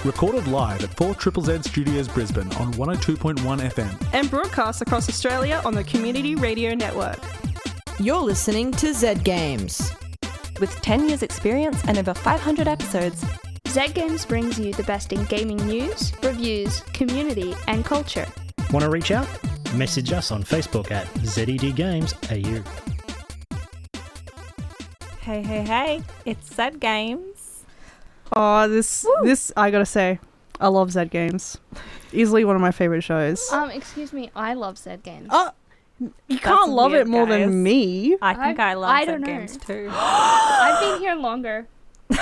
recorded live at 4ZZZ Studios Brisbane on 102.1 FM. And broadcast across Australia on the Community Radio Network. You're listening to Zed Games. With 10 years experience and over 500 episodes, Zed Games brings you the best in gaming news, reviews, community and culture. Want to reach out? Message us on Facebook at ZED Games AU. Hey, it's Zed Games. Oh, this, I gotta say, I love Zed Games. Easily one of my favourite shows. Excuse me, I love Zed Games. Oh, you can't love it more than me. I think I love Zed Games too. I've been here longer. Good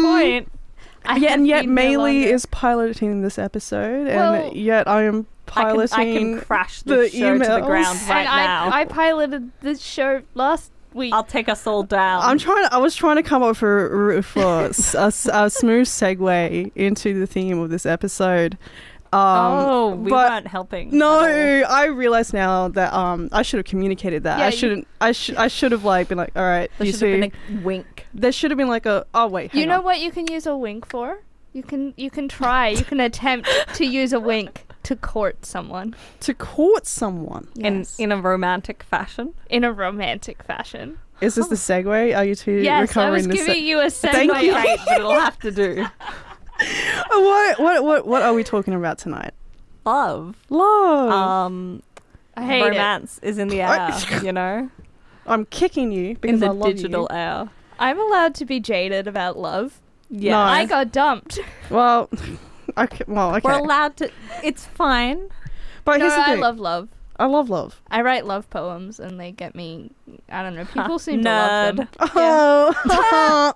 point. And yet Maylee is piloting this episode, and yet I am piloting. I can crash the show emails to the ground right now. I piloted this show last week. I'll take us all down. I was trying to come up for a smooth segue into the theme of this episode. We weren't helping. No, I realize now that I should have communicated that. Yeah, I should have been like, all right. There should have been a wink. There should have been like a. Oh wait. You know what you can use a wink for? You can attempt to use a wink to court someone. To court someone. Yes. In a romantic fashion. In a romantic fashion. Is this the segue? Are you two recovering the Yes, I was giving you a segue. Thank you. Great, but it'll have to do. What are we talking about tonight? Love. I hate romance is in the air, you know? I'm kicking you because in I the love digital you. air. I'm allowed to be jaded about love. Yeah. No. I got dumped. Well, okay. We're allowed to. It's fine. But here's the I thing. love love. I love love. I write love poems and they get me, I don't know, people seem to love them. Oh,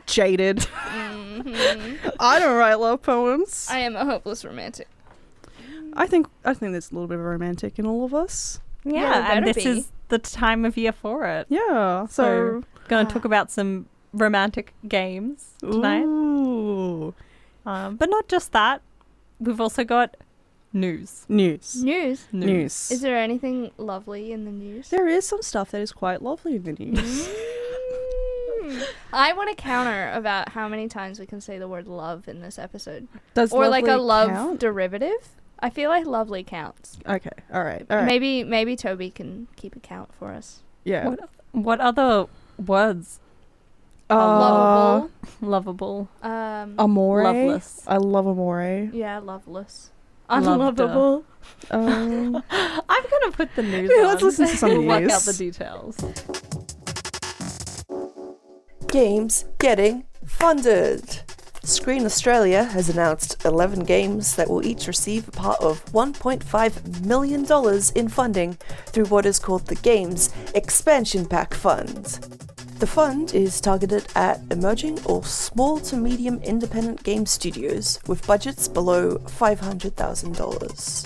jaded. Mm-hmm. I don't write love poems. I am a hopeless romantic. I think there's a little bit of romantic in all of us. Yeah, and better this be. is the time of year for it. Yeah. So going to talk about some romantic games tonight. Ooh. But not just that. We've also got news. News. Is there anything lovely in the news? There is some stuff that is quite lovely in the news. I want to counter about how many times we can say the word love in this episode. Does or like a lovely love count? derivative. I feel like lovely counts. Okay. All right. Maybe Toby can keep a count for us. Yeah. What other words? Lovable. Amore. Loveless. I love amore. Yeah, loveless. Loved Unlovable. I'm gonna put the news Yeah, on. let's listen to some We'll work news. out the details. Games getting funded. Screen Australia has announced 11 games that will each receive a part of $1.5 million in funding through what is called the Games Expansion Pack Fund. The fund is targeted at emerging or small to medium independent game studios with budgets below $500,000.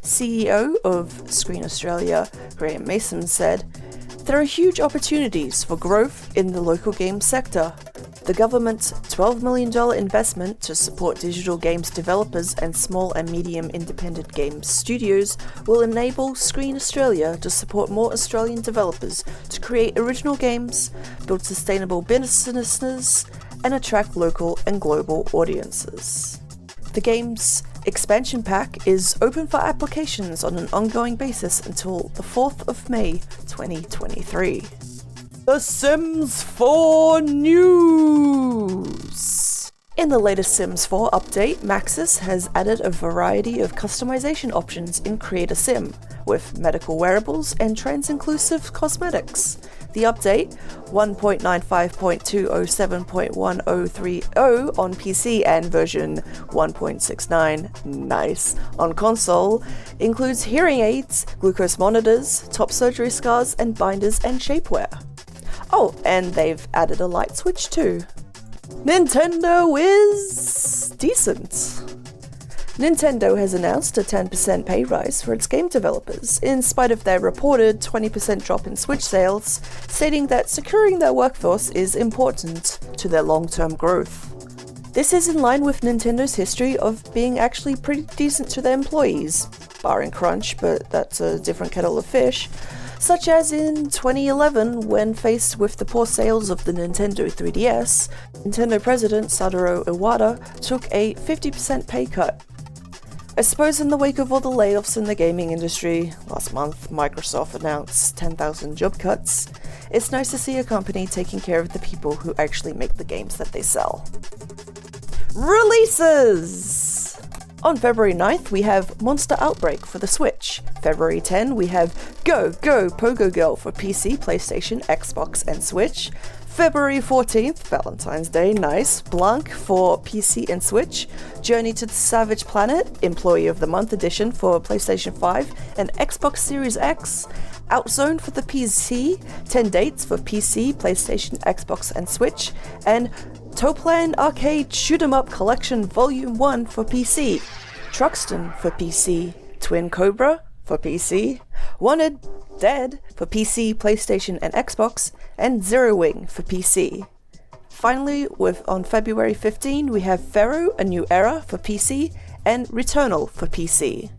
CEO of Screen Australia, Graham Mason, said, "There are huge opportunities for growth in the local game sector. The government's $12 million investment to support digital games developers and small and medium independent game studios will enable Screen Australia to support more Australian developers to create original games, build sustainable businesses, and attract local and global audiences." The game's expansion pack is open for applications on an ongoing basis until the 4th of May 2023. The Sims 4 news! In the latest Sims 4 update, Maxis has added a variety of customization options in Create a Sim, with medical wearables and trans-inclusive cosmetics. The update, 1.95.207.1030 on PC and version 1.69, nice, on console, includes hearing aids, glucose monitors, top surgery scars, and binders and shapewear. Oh, and they've added a light switch too. Nintendo is decent. Nintendo has announced a 10% pay rise for its game developers, in spite of their reported 20% drop in Switch sales, stating that securing their workforce is important to their long-term growth. This is in line with Nintendo's history of being actually pretty decent to their employees. barring crunch, but that's a different kettle of fish, such as in 2011 when faced with the poor sales of the Nintendo 3DS, Nintendo president Satoru Iwata took a 50% pay cut. I suppose in the wake of all the layoffs in the gaming industry, last month Microsoft announced 10,000 job cuts, it's nice to see a company taking care of the people who actually make the games that they sell. Releases! On February 9th, we have Monster Outbreak for the Switch. February 10, we have Go Go Pogo Girl for PC, PlayStation, Xbox, and Switch. February 14th, Valentine's Day, nice, Blanc for PC and Switch. Journey to the Savage Planet, Employee of the Month edition for PlayStation 5 and Xbox Series X. Outzone for the PC, 10 dates for PC, PlayStation, Xbox, and Switch. And Toplan Arcade Shoot 'em Up Collection Volume 1 for PC, Truxton for PC, Twin Cobra for PC, Wanted Dead for PC, PlayStation, and Xbox, and Zero Wing for PC. Finally, on February 15, we have Pharaoh, A New Era for PC, and Returnal for PC.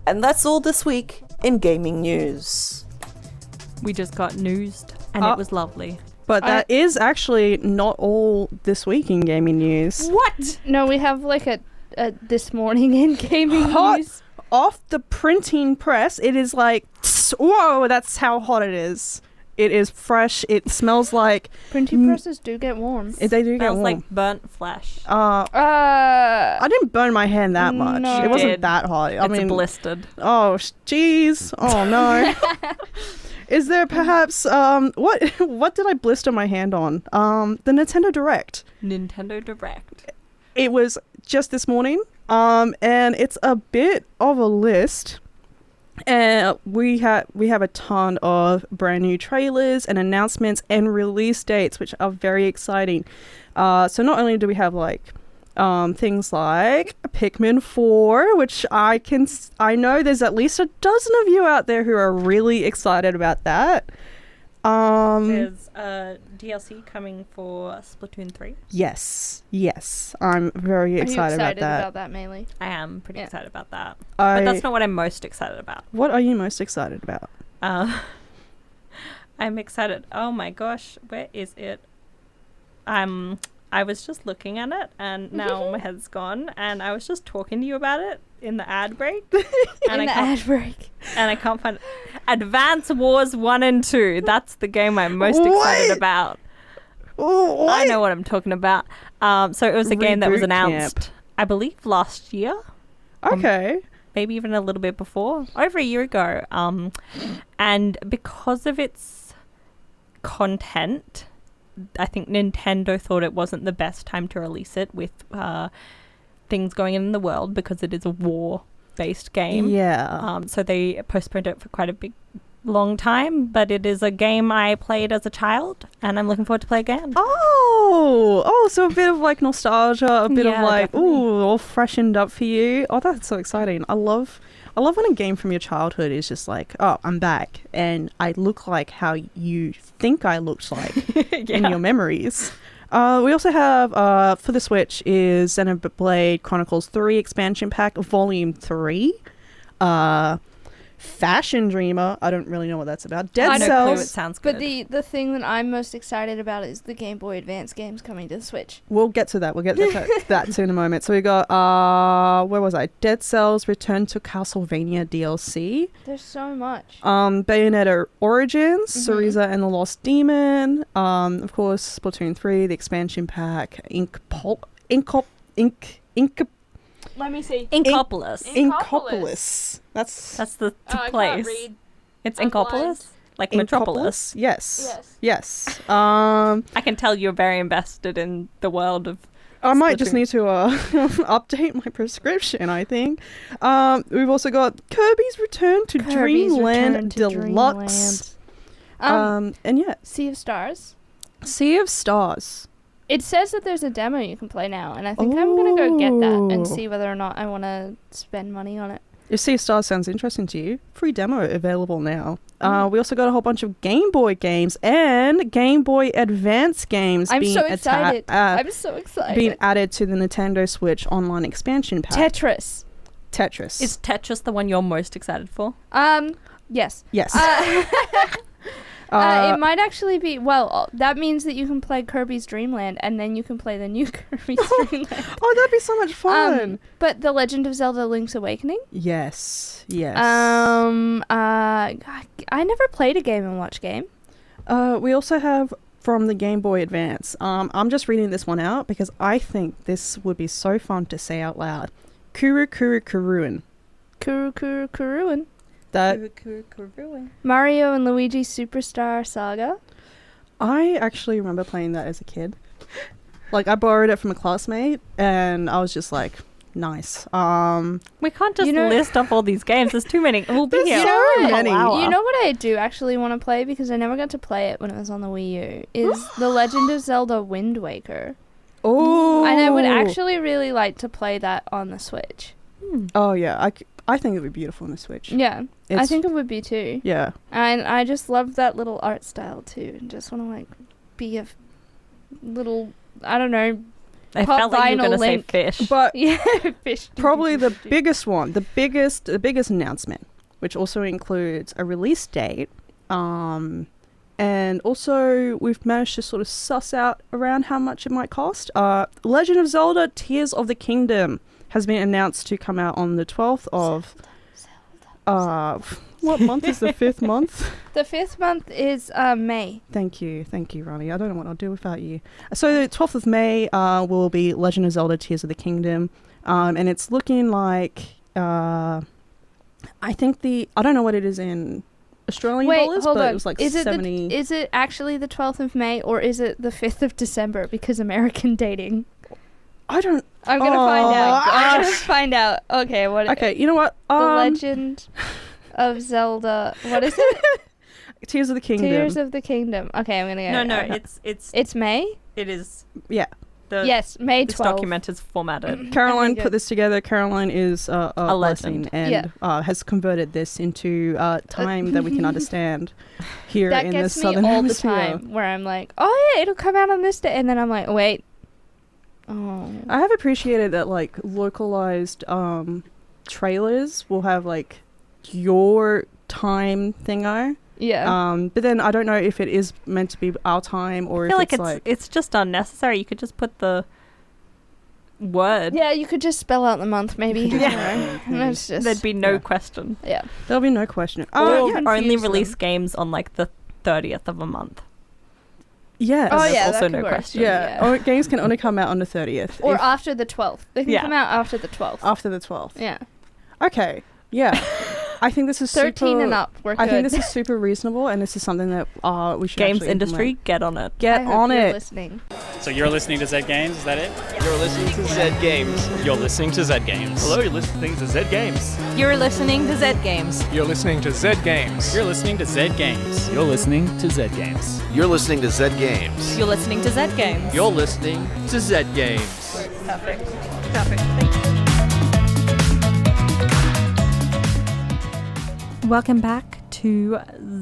And that's all this week in gaming news. We just got newsed, and it was lovely. But that is actually not all this week in gaming news. What? No, we have like a this morning in gaming news. Off the printing press, it is like, whoa, that's how hot it is. It is fresh. It smells like... Printing presses do get warm. They do get Smells warm. like burnt flesh. I didn't burn my hand that much. No. It wasn't Did. that hot. I mean, blistered. oh, jeez. Oh, no. Is there perhaps... what did I blister my hand on? The Nintendo Direct. Nintendo Direct. It was just this morning. And it's a bit of a list. And we have a ton of brand new trailers and announcements and release dates, which are very exciting. So not only do we have like things like Pikmin 4, which I know there's at least a dozen of you out there who are really excited about that. There's DLC coming for Splatoon 3. Yes, I'm very excited about that. about that, Maylee? I am pretty Yeah. excited about that. But that's not what I'm most excited about. What are you most excited about? I'm excited. Oh my gosh, where is it? I was just looking at it, and now my head's gone, and I was just talking to you about it in the ad break. And ad break. And I can't find it. Advance Wars 1 and 2. That's the game I'm most excited about. Oh, I know what I'm talking about. So it was a game that was Reboot announced, camp. I believe, last year. Okay. Maybe even a little bit before. Over a year ago. And because of its content, I think Nintendo thought it wasn't the best time to release it with things going on in the world, because it is a war-based game. Yeah. So they postponed it for quite a long time, but it is a game I played as a child, and I'm looking forward to play again. Oh, so a bit of like nostalgia, a bit of Yeah, like, definitely. ooh, all freshened up for you. Oh, that's so exciting. I love when a game from your childhood is just like, oh, I'm back, and I look like how you think I looked like in your memories. We also have, for the Switch, is Xenoblade Chronicles 3 Expansion Pack Volume 3. Fashion Dreamer. I don't really know what that's about. Dead I no Cells. clue. It sounds good. But the thing that I'm most excited about is the Game Boy Advance games coming to the Switch. We'll get to that. We'll get to that too in a moment. So we got, where was I? Dead Cells Return to Castlevania DLC. There's so much. Bayonetta Origins, Syriza and the Lost Demon. Of course, Splatoon 3, the expansion pack, Let me see. Inkopolis. Inkopolis. That's the place. It's Inkopolis? Like Metropolis. Yes. I can tell you're very invested in the world of I might just Splatoon. need to update my prescription, I think. We've also got Kirby's Return to Dreamland Deluxe. And yeah, Sea of Stars. Sea of Stars. It says that there's a demo you can play now, and I think I'm going to go get that and Ooh. see whether or not I want to spend money on it. If Sea of Stars sounds interesting to you, free demo available now. We also got a whole bunch of Game Boy games and Game Boy Advance games I'm being so excited. I'm so excited. being added to the Nintendo Switch online expansion pack. Tetris. Tetris. Is Tetris the one you're most excited for? Yes. Yes. It might actually be. Well, that means that you can play Kirby's Dream Land, and then you can play the new Kirby's Dream Land. Oh, that'd be so much fun. But The Legend of Zelda: Link's Awakening. Yes. I never played a Game & Watch game. We also have from the Game Boy Advance. I'm just reading this one out because I think this would be so fun to say out loud. Kuru Kuru Kuruin. Kuru Kuru Kuruin. That Mario and Luigi Superstar Saga. I actually remember playing that as a kid. Like, I borrowed it from a classmate, and I was just like, nice. We can't just list off all these games. There's too many. We'll be here. so many. You know what I do actually want to play, because I never got to play it when it was on the Wii U, is The Legend of Zelda Wind Waker. Oh. And I would actually really like to play that on the Switch. Oh, yeah. I think it would be beautiful on the Switch. Yeah, I think it would be too. Yeah. And I just love that little art style too, and just want to like be a little, I don't know. I felt like you were going to say fish. But yeah, fish. probably the biggest one, the biggest announcement, which also includes a release date, and also we've managed to sort of suss out around how much it might cost. Legend of Zelda: Tears of the Kingdom has been announced to come out on the 12th of... what month is the 5th month? The 5th month is May. Thank you, Ronnie. I don't know what I'll do without you. So the 12th of May will be Legend of Zelda: Tears of the Kingdom, and it's looking like... I think I don't know what it is in Australian dollars, hold but on. it was like is 70... Is it actually the 12th of May, or is it the 5th of December, because American dating? I don't... I'm going to find out. I'm going to find out. Okay, what? Okay, you know what? The Legend of Zelda. What is it? Tears of the Kingdom. Tears of the Kingdom. Okay, I'm going to go. No, It's May? it is. Yeah. Yes, May 12th. This document is formatted. Caroline put this together. Caroline is a legend. blessing and has converted this into time that we can understand here that in the gets southern me all hemisphere. the time, where I'm like, oh yeah, it'll come out on this day, and then I'm like, wait. Oh. I have appreciated that, like, localized trailers will have like your time thingo. Yeah. But then I don't know if it is meant to be our time or I feel if like it's just unnecessary. You could just put the word. Yeah, you could just spell out the month, maybe. Yeah. That's just, There'd be no question. yeah. There'll be no question. Or only confuse release them. games on like the 30th of a month. Yes. Oh There's yeah, also that no could work. question. Yeah. Oh, games can only come out on the 30th. Or if- after the 12th. They can Yeah. come out after the 12th. after the 12th. Yeah. Okay. Yeah. I think this is 13 super, and up. We're I think good. this is super reasonable, and this is something that we should Games actually industry, implement. get on it. Get I hope on you're it. listening. So you're listening to Zed Games, is that it? You're listening to Zed Games. You're listening to Zed Games. Hello, you're listening to Zed Games. You're listening to Zed Games. You're listening to Zed Games. You're listening to Zed Games. You're listening to Zed Games. You're listening to Zed Games. You're listening to Zed Games. You're listening to Zed Games. Perfect. Welcome back to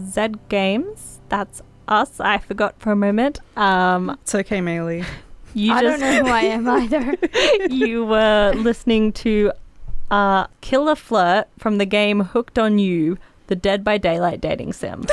Zed Games. That's us. I forgot for a moment. It's okay, Maylee. You I just don't know who I am either. you were listening to Killer Flirt from the game Hooked on You, the Dead by Daylight dating sim.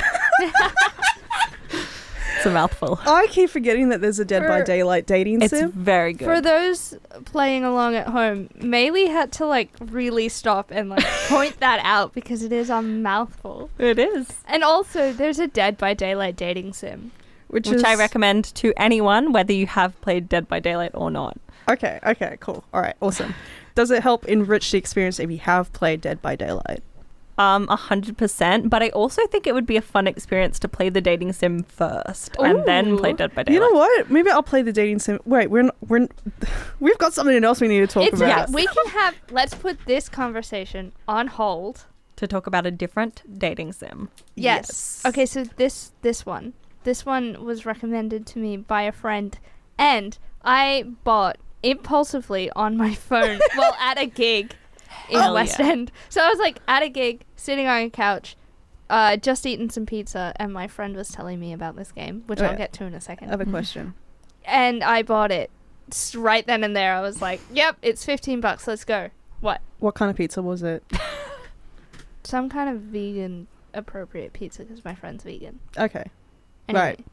It's a mouthful. I keep forgetting that there's a Dead by For- Daylight dating It's sim. very good. For those playing along at home, Maylee had to like really stop and like point that out, because it is a mouthful. It is. And also, there's a Dead by Daylight dating sim. Which I recommend to anyone, whether you have played Dead by Daylight or not. Okay, cool. All right, awesome. Does it help enrich the experience if you have played Dead by Daylight? 100%. But I also think it would be a fun experience to play the dating sim first and then play Dead by Daylight. You know what? Maybe I'll play the dating sim. Wait, we've got something else we need to talk about. We can have. Let's put this conversation on hold. To talk about a different dating sim. Yes. Okay, so this one was recommended to me by a friend, and I bought impulsively on my phone while at a gig in Hell West yeah. End. So I was like at a gig, sitting on a couch, just eating some pizza, and my friend was telling me about this game, which I'll get to in a second. I have a question. And I bought it right then and there. I was like, "Yep, it's $15. Let's go." What? What kind of pizza was it? Some kind of vegan appropriate pizza because my friend's vegan. Okay. Anyway, Right.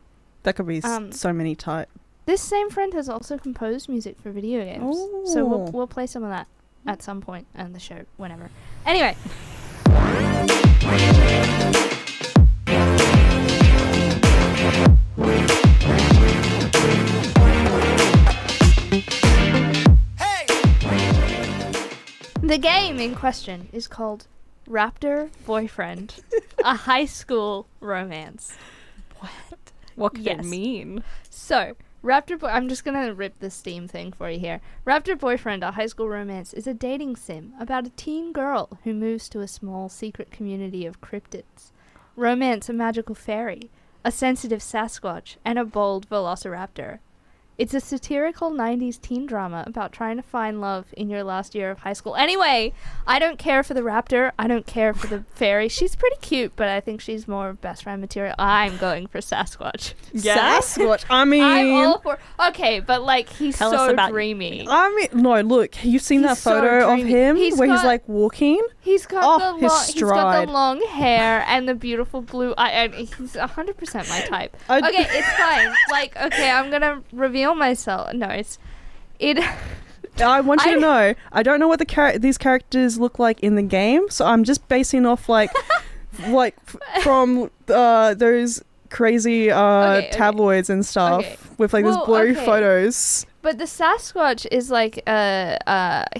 That could be so many type. this same friend has also composed music for video games. So we'll play some of that at some point on the show, whenever. Anyway. The game in question is called Raptor Boyfriend, a high school romance. What could Yes. it mean? So, I'm just gonna rip the Steam thing for you here. Raptor Boyfriend, a high school romance, is a dating sim about a teen girl who moves to a small secret community of cryptids. Romance a magical fairy, a sensitive Sasquatch, and a bold velociraptor. It's a satirical 90s teen drama about trying to find love in your last year of high school. Anyway, I don't care for the raptor. I don't care for the fairy. She's pretty cute, but I think she's more best friend material. I'm going for Sasquatch. Sasquatch. I mean, I'm all for... Okay, but, like, he's Tell us so about- dreamy. I mean, no. Look, you've seen He's that so photo of dreamy. him He's where he's got- like walking. He's got Oh, his he's got stride. the long hair and the beautiful blue eye. He's 100% my type. I- Okay, it's fine. Like, okay, I'm gonna reveal myself. No, it. I want you to know, I don't know what these characters look like in the game, so I'm just basing off like from those crazy Okay. tabloids and stuff Okay. with like Well, these blurry okay. photos. But the Sasquatch is like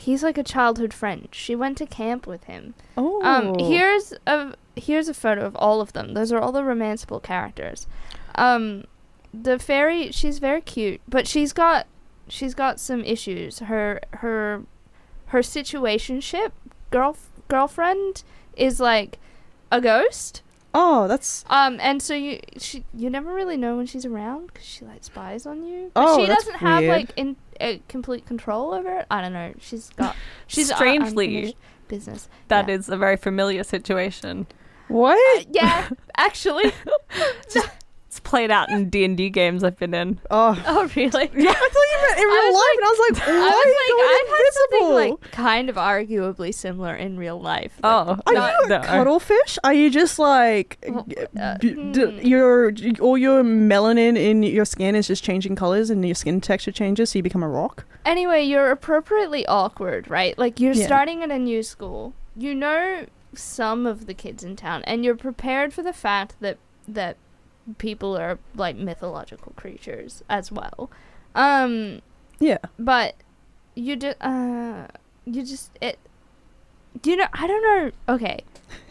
he's like a childhood friend. She went to camp with him. Oh, Here's a photo of all of them. Those are all the romanceable characters. The fairy, she's very cute, but she's got some issues. Her situationship girlfriend is like a ghost. Oh, that's And so you never really know when she's around because she like spies on you. But Oh, she that's doesn't have weird. like complete control over it. I don't know. She's Strangely, unfinished business. That Yeah. is a very familiar situation. what? Yeah, actually. It's played out in D&D games I've been in. Oh, Oh, really? yeah. I thought you meant in real was life, and I was like, why are you I've had something going invisible? like kind of arguably similar in real life. Oh, Are not- you a no. cuttlefish? Are you just like your all your melanin in your skin is just changing colors and your skin texture changes, so you become a rock? Anyway, you're appropriately awkward, right? Like, you're Yeah. starting at a new school. You know some of the kids in town, and you're prepared for the fact that people are, like, mythological creatures as well. Yeah. But I don't know. Okay.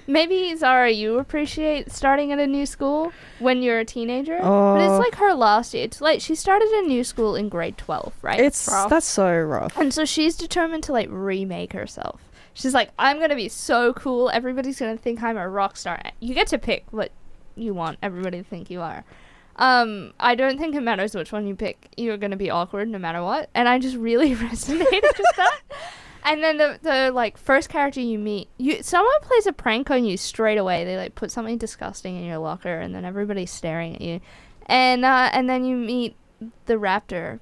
Maybe, Zahra, you appreciate starting at a new school when you're a teenager. But it's Oh. like her last year. It's like she started a new school in grade 12, right? That's so rough. And so she's determined to, like, remake herself. She's like, I'm going to be so cool. Everybody's going to think I'm a rock star. You get to pick what you want everybody to think you are. I don't think it matters which one you pick. You're going to be awkward no matter what. And I just really resonated with that. And then the like first character you meet, someone plays a prank on you straight away. They like put something disgusting in your locker, and then everybody's staring at you. And then you meet the raptor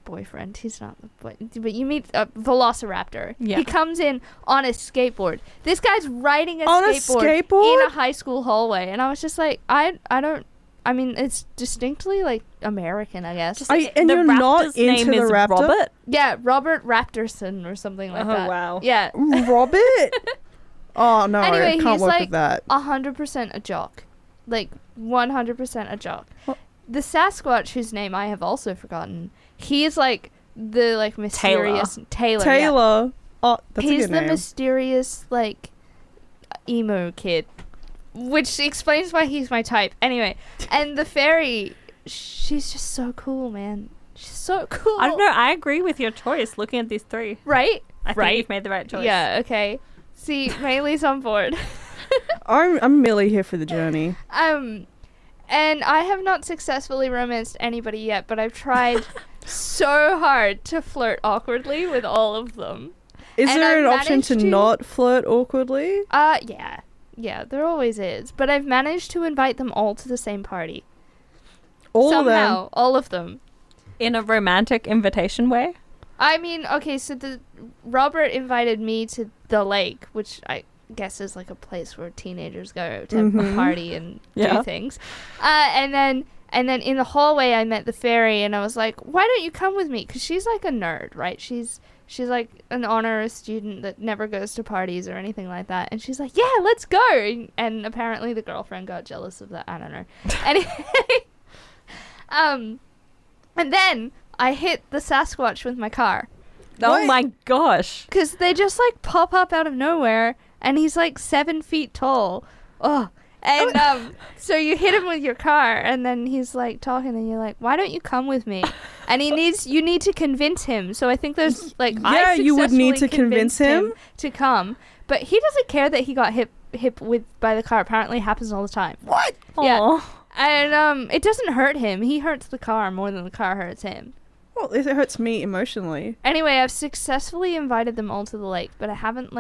boyfriend. He's not the boy, but you meet a velociraptor. Yeah. He comes in on a skateboard. This guy's riding On a skateboard? in a high school hallway, and I was just like, I mean, it's distinctly like American, I guess. And The you're not raptor's into name the is raptor? Robert? Yeah, Robert Raptorson or something like Oh, that. wow. Yeah. Robert? Oh, no. Anyway, I can't he's work like with that. 100% a jock. Like, 100% a jock. What? The Sasquatch, whose name I have also forgotten, he is like the like mysterious Taylor. Yeah. Taylor. Oh, that's He's a good the name. mysterious like emo kid, which explains why he's my type. Anyway, and the fairy, she's just so cool, man. She's so cool. I don't know. I agree with your choice looking at these three. Right? I think Right. you've made the right choice. Yeah. Okay. See, Maylee's on board. I'm merely here for the journey. And I have not successfully romanced anybody yet, but I've tried so hard to flirt awkwardly with all of them. Is And there I've an option to managed to- not flirt awkwardly? Yeah. Yeah, there always is. But I've managed to invite them all to the same party. All Somehow, of them. all of them. In a romantic invitation way? I mean, okay, so Robert invited me to the lake, which I guess is like a place where teenagers go to have a party and do things. And then in the hallway, I met the fairy, and I was like, "Why don't you come with me?" Because she's like a nerd, right? She's like an honor student that never goes to parties or anything like that. And she's like, "Yeah, let's go." And apparently the girlfriend got jealous of that. I don't know. Anyway, and then I hit the Sasquatch with my car. Oh my gosh. Because they just like pop up out of nowhere, and he's like 7 feet tall. Oh. And so you hit him with your car, and then he's like talking, and you're like, "Why don't you come with me?" And you need to convince him. So I think there's like, I you would need to convinced convince him to come, but he doesn't care that he got hit with by the car. Apparently, it happens all the time. What? Yeah. And it doesn't hurt him. He hurts the car more than the car hurts him. Well, it hurts me emotionally. Anyway, I've successfully invited them all to the lake, but I haven't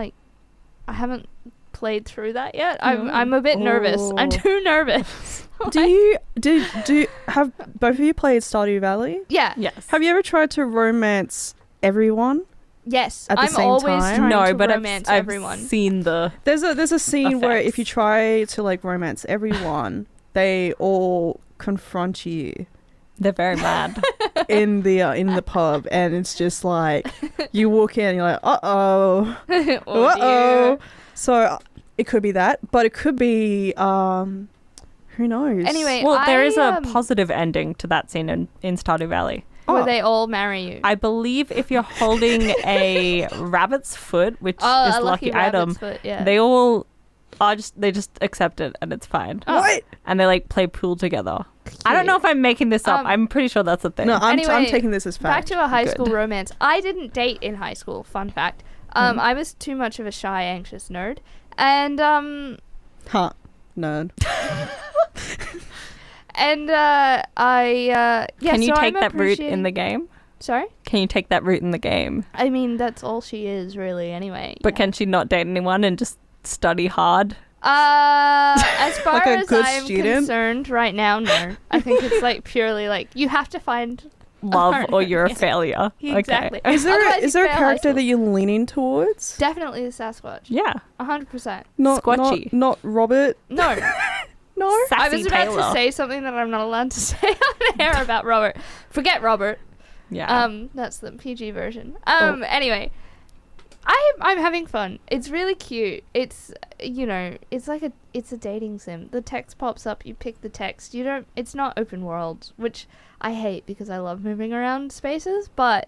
played through that yet. I'm a bit nervous. I'm too nervous. Do you have both of you played Stardew Valley? Yeah. Yes. Have you ever tried to romance everyone? Yes. At the I'm same always time? trying No, to but romance I've everyone. seen the... There's a scene where effects. if you try to like romance everyone, they all confront you They're very mad. in the pub, and it's just like you walk in and you're like, uh-oh. Oh, uh-oh. dear. So it could be that, but it could be who knows. Anyway, Well, there is a I, positive ending to that scene in Stardew Valley. where they all marry you. I believe if you're holding a rabbit's foot, which is a lucky item, rabbit's foot, yeah. they all are they just accept it and it's fine. What? And they like play pool together. I don't know if I'm making this up. I'm pretty sure that's a thing. No, I'm Anyway, taking this as Back fact. to a high school romance. I didn't date in high school. Fun fact. I was too much of a shy, anxious nerd, and Huh. Nerd. and I yeah. Can you so take I'm that route in appreciating- the game? Sorry. Can you take that route in the game? I mean, that's all she is, really. Anyway. But can she not date anyone and just study hard? As far Like a as good I am student? concerned, right now, no. I think it's like purely like you have to find Love partner. or you're a Yeah. fair. Exactly. Okay. Is there Otherwise, you a fail high character school. that you're leaning towards? Definitely the Sasquatch. Yeah. 100%. Squatchy. Not Robert. No. No. I Sassy was about Taylor. to say something that I'm not allowed to say on air about Robert. Forget Robert. Yeah. That's the PG version. Anyway, I'm having fun. It's really cute. It's it's like it's a dating sim. The text pops up, you pick the text. It's not open world, which I hate because I love moving around spaces, but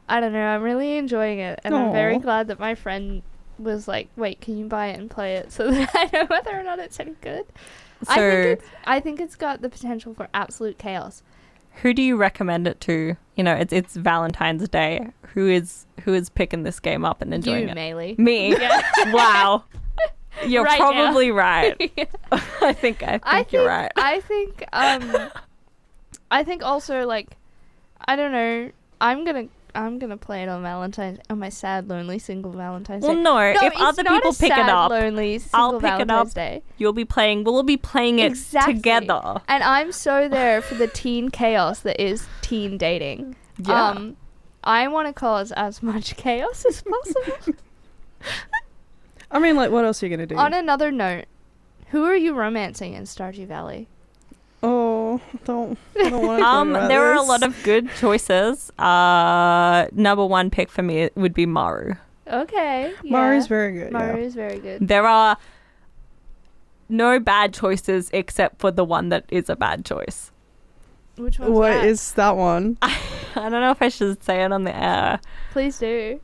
I don't know, I'm really enjoying it, and I'm very Aw. glad that my friend was like, "Wait, can you buy it and play it so that I know whether or not it's any good?" So I think it's got the potential for absolute chaos. who do you recommend it to? You know, it's Valentine's Day. Who is picking this game up and enjoying You, it? Maylee. Me. Yeah. Wow. You're Right now. probably right. Yeah. I think you're right. I think also like I don't know. I'm gonna play it on my sad, lonely, single Valentine's Well, Day. no, if it's other not people a pick it sad, up, lonely, single I'll pick it Valentine's up. Day. We'll be playing it Exactly. together. And I'm so there for the teen chaos that is teen dating. Yeah. I want to cause as much chaos as possible. I mean, like, what else are you gonna do? On another note, who are you romancing in Stardew Valley? I don't want to. There are a lot of good choices. Number one pick for me would be Maru. Okay. Yeah. Maru's very good. Maru's very good. There are no bad choices except for the one that is a bad choice. Which Yeah. one's What that? is that one? I don't know if I should say it on the air. Please do.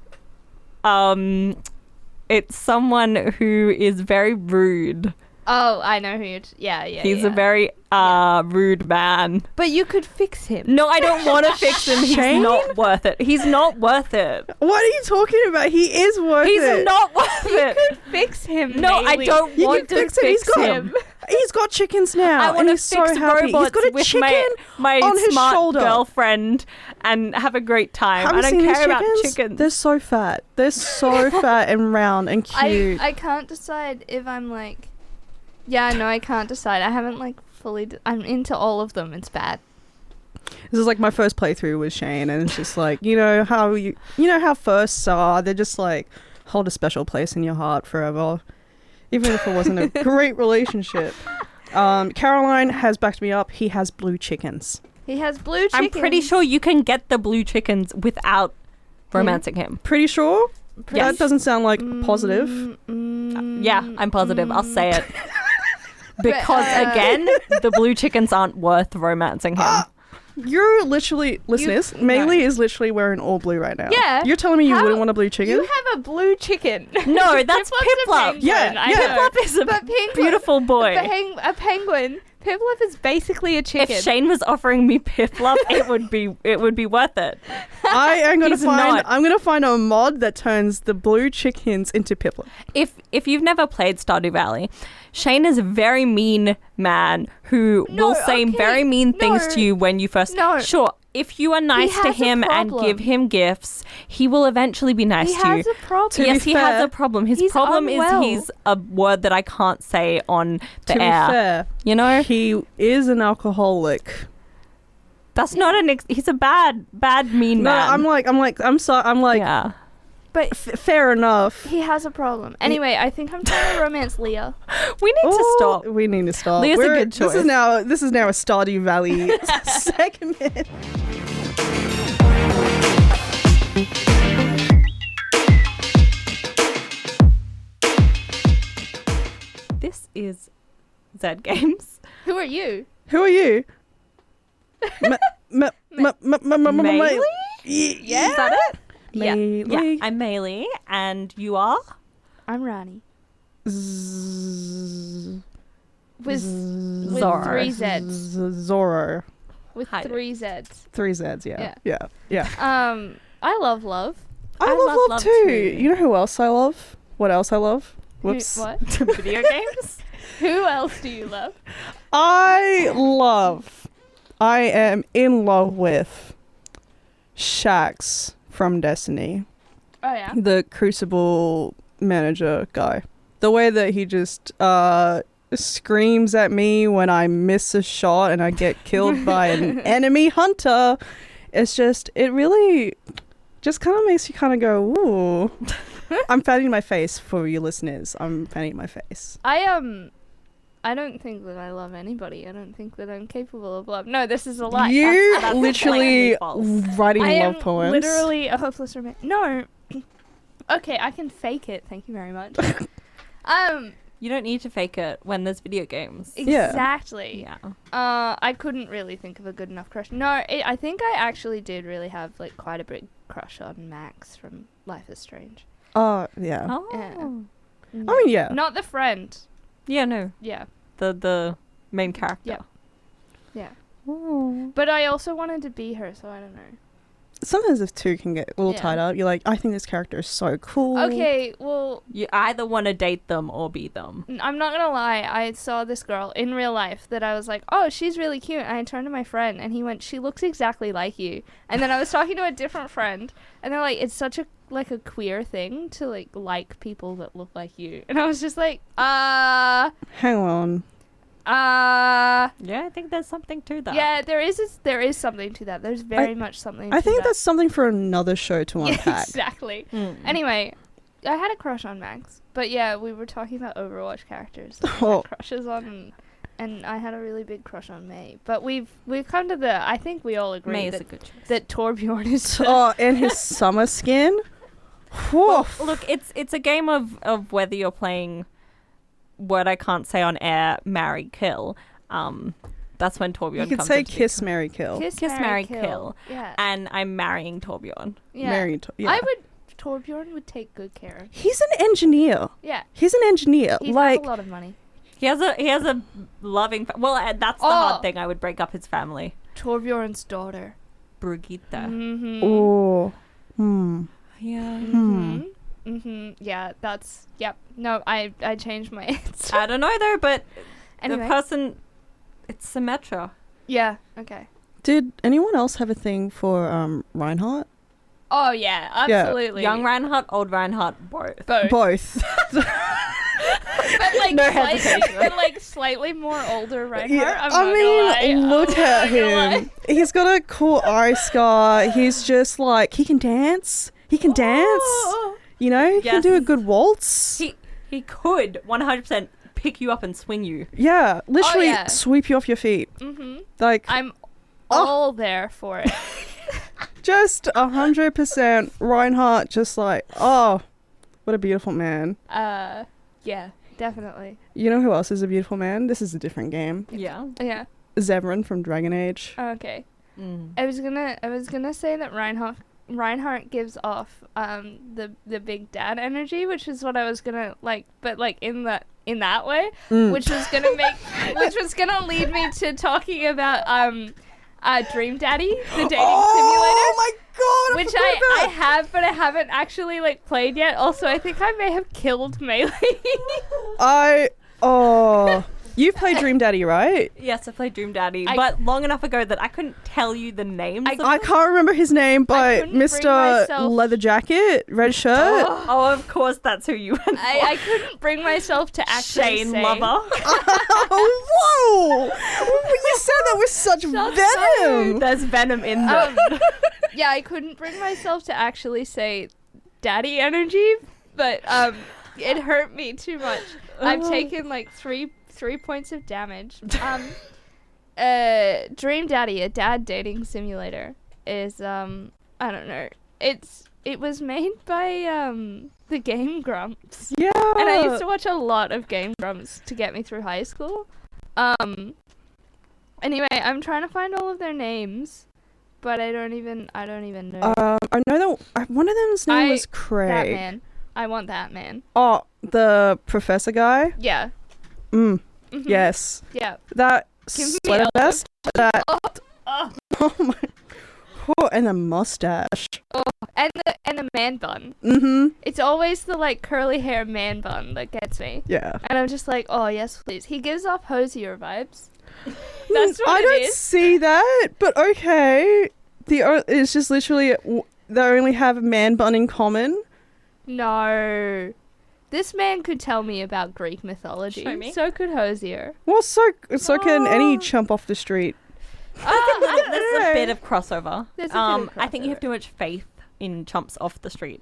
It's someone who is very rude. Oh, I know who you're... yeah. He's a very rude man. But you could fix him. No, I don't want to fix him. He's Shane? not worth it. He's not worth it. What are you talking about? He is worth He's it. not worth it. Fix him. No, I Maylee. don't You want can to fix him. He's fix got him. He's got chickens now, I and want to he's so fix happy. He's robots got a with chicken my on his smart shoulder. girlfriend and have a great time. Have I you don't seen these care about chickens? chickens. They're so fat. They're so fat and round and cute. I can't decide if I'm like... Yeah, no, I can't decide. I haven't like fully... I'm into all of them. It's bad. This is like my first playthrough with Shane, and it's just like, you know how firsts are. They're just like hold a special place in your heart forever, even if it wasn't a great relationship. Caroline has backed me up. He has blue chickens. He has blue chickens. I'm pretty sure you can get the blue chickens without romancing him. Pretty sure? Yes. That doesn't sound like positive. Yeah, I'm positive. I'll say it. Because, again, the blue chickens aren't worth romancing him. You're literally, listeners, Maylee is literally wearing all blue right now. Yeah. You're telling me you wouldn't want a blue chicken? You have a blue chicken. No, that's Piplup. Yeah, Piplup is a beautiful boy. A penguin. Piplup is basically a chicken. If Shane was offering me Piplup, it would be worth it. I'm He's not. gonna find a mod that turns the blue chickens into Piplup. If you've never played Stardew Valley, Shane is a very mean man who will say very mean things to you when you first... No. Sure, if you are nice to him and give him gifts, he will eventually be nice to you. He has a problem. Yes, he has a problem. His problem is he's a word that I can't say on the To air. be fair, you know? he is an alcoholic. That's not he's a bad mean No, man. I'm sorry. Yeah. But fair enough. he has a problem. Anyway, I think I'm trying to romance Leah. We need to stop. We need to stop. Leah's a good choice. This is now a Stardew Valley segment. This is Zed Games. Who are you? Who are you? Maylee? Yeah. Is that it? Maylee. Yeah, I'm Maylee, and you are? I'm Rani. With Zahra. 3 Zs. Zorro. With Hi. 3 Zs. 3 Zs, yeah. I love love. I love love too. You know who else I love? What else I love? Whoops. What? Video games? Who else do you love? I am in love with Shax from Destiny. Oh, yeah? The Crucible manager guy. The way that he just screams at me when I miss a shot and I get killed by an enemy hunter. It really just kind of makes you kind of go, ooh. I'm fanning my face for you listeners. I'm fanning my face. I don't think that I love anybody. I don't think that I'm capable of love. No, this is a lie. You That's literally writing I love am poems. literally a hopeless romantic. No. Okay, I can fake it. Thank you very much. You don't need to fake it when there's video games. Exactly. Yeah. I couldn't really think of a good enough crush. No, I think I actually did really have like quite a big crush on Max from Life is Strange. Oh, yeah. Oh. Yeah. I mean, yeah. Not the friend. Yeah, no. Yeah. The main character. Yeah. Yeah. Ooh. But I also wanted to be her, so I don't know. Sometimes if two can get a little tied up, you're like, I think this character is so cool. Okay, well... You either want to date them or be them. I'm not gonna lie, I saw this girl in real life that I was like, oh, she's really cute. And I turned to my friend and he went, she looks exactly like you. And then I was talking to a different friend and they're like, it's such a queer thing to like people that look like you. And I was just like, Hang on. Yeah, I think there's something to that. Yeah, there is something to that. There's very much something to I think that. that's something for another show to unpack. Yeah, exactly. Mm. Anyway, I had a crush on Max. But yeah, we were talking about Overwatch characters that we had crushes on, and I had a really big crush on May. But we've come to I think we all agree May is a good choice. that Torbjorn is And his summer skin. Well, look, it's a game of whether you're playing word I can't say on air, marry, kill. That's when Torbjorn comes. You could say into kiss, marry, kill. Kiss, marry, kill. Yeah. And I'm marrying Torbjorn. Yeah. Yeah. Torbjorn would take good care of. He's an engineer. Yeah. He's an engineer. He has like a lot of money. He has a loving. That's the hard thing. I would break up his family. Torbjorn's daughter, Brigitte. Mm-hmm. Oh. Yeah. Yeah, that's yep. No, I changed my answer. I don't know though, but Anyway. the person, it's Symmetra. Yeah. Okay. Did anyone else have a thing for Reinhardt? Oh yeah, absolutely. Young Reinhardt, old Reinhardt, both. Both. But like, No slightly, hesitation. but like slightly more older Reinhardt. Yeah, I'm I not mean, gonna lie. look I'm at not gonna lie. him. He's got a cool eye scar. He's just like, he can dance. He can dance. You know, he can Yes. do a good waltz. He could 100% pick you up and swing you. Yeah, literally yeah. sweep you off your feet. Mhm. Like, I'm all there for it. just 100% Reinhardt, just like, oh, what a beautiful man. Yeah, definitely. You know who else is a beautiful man? This is a different game. Yeah. Yeah. Zevran from Dragon Age. Okay. Mm. I was gonna say that Reinhardt gives off the big dad energy, which is what I was gonna like, but like in that way, which was gonna lead me to talking about Dream Daddy, the dating Oh my god! simulator, which I have, but I haven't actually like played yet. Also, I think I may have killed Maylee. You played Dream Daddy, right? Yes, I played Dream Daddy, but long enough ago that I couldn't tell you the names. I can't remember his name, but couldn't bring Mr. myself- Leather Jacket, red shirt. Oh, of course, that's who you went for. I couldn't bring myself to actually Shane say. Lover. Oh, whoa! You said that with such venom. There's venom in them. Yeah, I couldn't bring myself to actually say daddy energy, but it hurt me too much. I've taken like three points of damage. Dream Daddy, a dad dating simulator, is I don't know. It was made by the Game Grumps. Yeah. And I used to watch a lot of Game Grumps to get me through high school. Anyway, I'm trying to find all of their names, but I don't even know. I know that one of them's name was That Craig. man. I want that man. Oh, the professor guy. Yeah. Mhm. Mhm. Yes. Yeah. That Give me sweater all vest. That. Oh, Oh my. Oh, and the mustache. and the man bun. Mhm. It's always the like curly hair man bun that gets me. Yeah. And I'm just like, oh yes, please. He gives off hosier vibes. That's what I it don't is. see that, but okay. It's just literally they only have a man bun in common. No. This man could tell me about Greek mythology. Show me. So could Hosier. Well, so can any chump off the street. There's a bit of crossover. There's a bit of I think you have crossover. too much faith in chumps off the street.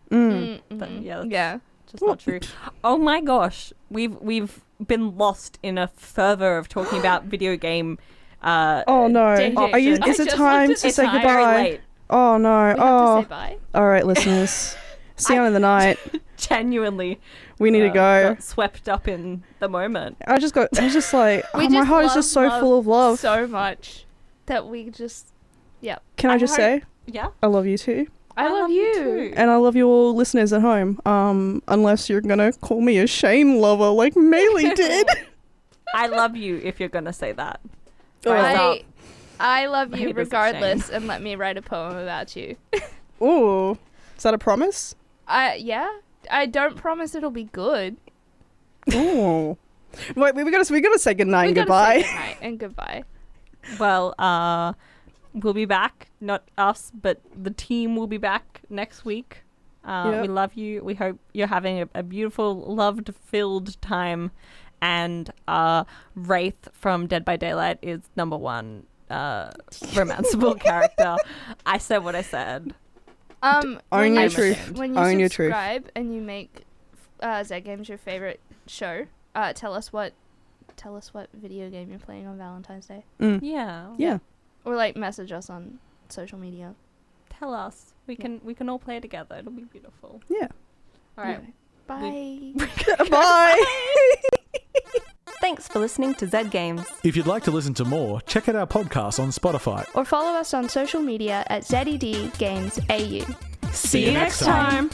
Mm. But yeah, that's Yeah. just not true. Oh my gosh, we've been lost in a fervor of talking about video game. Oh no! Dating. Is I it just time looked to at say the time. Very goodbye? late. Oh no! We have Oh, to say bye. all right, listeners. See you on in the night. Genuinely, We need to go. got swept up in the moment. I was just like, We oh, my just heart is love just so full of love. so much that we just, yeah. Can I just say, Yeah, I love you too, I love you. too. and I love you all listeners at home. Unless you're gonna call me a Shane lover like Maylee did. I love you if you're gonna say that. Oh. Rise up. I love you Haters of regardless, and let me write a poem about you. Ooh, is that a promise? Yeah. I don't promise it'll be good. Ooh. Wait, we gotta say goodnight and We gotta say goodbye. goodnight and goodbye. Well, we'll be back. Not us, but the team will be back next week. Yep. We love you. We hope you're having a beautiful, loved-filled time. And Wraith from Dead by Daylight is number one romanceable character. I said what I said. Own when your you truth. When you Own your truth. subscribe and you make Zed Games your favorite show, tell us what video game you're playing on Valentine's Day, Yeah. or like message us on social media. Tell us. We can all play together. It'll be beautiful. Yeah. All right. Anyway, bye. Bye. Thanks for listening to Zed Games. If you'd like to listen to more, check out our podcast on Spotify. Or follow us on social media at ZED Games AU. See you next time.